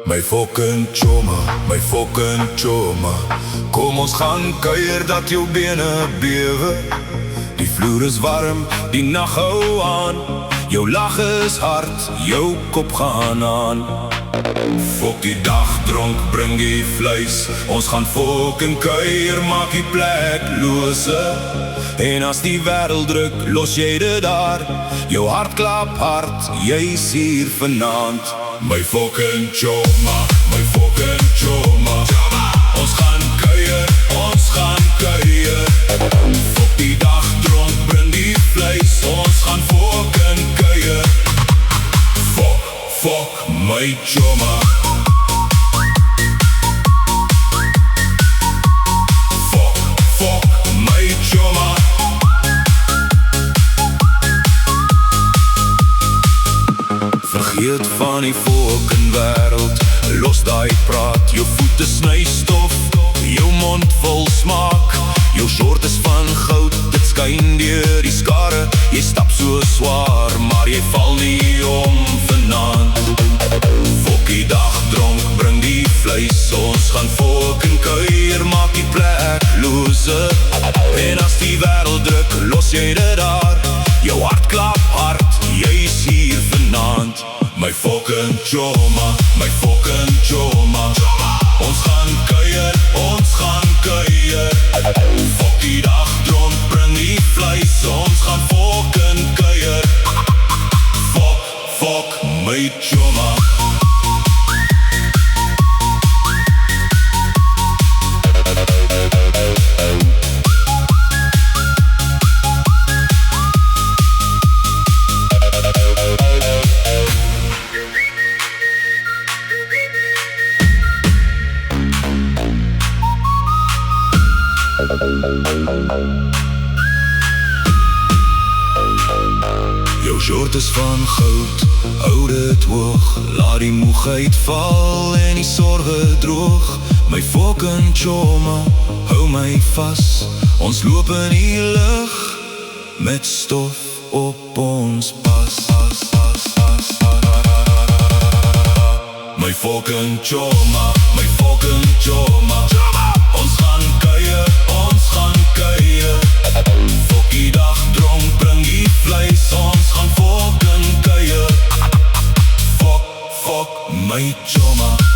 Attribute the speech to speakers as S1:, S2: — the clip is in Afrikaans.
S1: My fucking choma. Kom ons gaan kuier dat jou bene bewe. Die vloer is warm, die nag hou aan. Jou lach is hard, jou kop gaan aan. Fok die dag dronk, bring die vleis. Ons gaan fucking kuier, maak die plek lose. En as die wêreld druk, los jy dit daar. Jou hart klap hard, jy's hier vanaand. My fucking choma, my fucking choma. Ons gaan kuier, ons gaan kuier. Fok die dag dronk, bring die vleis. Ons gaan fucking kuier. Fuck my choma. Fuck my choma. Vergeet van die fucking wêreld. Los daai praat, jou voete sny stof. Jou mond vol smaak. Jou short is van goud, dit skyn deur die skare. Jy stap so swaar, maar jy val nie om vanaand. Fok die dag dronk, bring die vleis. Ons gaan fucking kuier, maak die plek lose. En as die wêreld druk, los jy dit daar. Jou hart klap hard, jy's hier vanaand. My fucking choma, my fucking choma. Ons gaan kuier, ons gaan kuier. Fok die dag dronk, bring die vleis. Ons gaan fucking kuier. Fuck my choma. Jou short is van goud, hou dit hoog. Laat die moegheid val en die sorge droog. My fucking choma, hou my vas. Ons loop in die lug, met stof op ons pas. My fucking choma, my fucking choma. Ons gaan kuier, ons gaan kuier. Fok die dag dronk, bring die vleis. Ons gaan fucking kuier. Fuck my choma.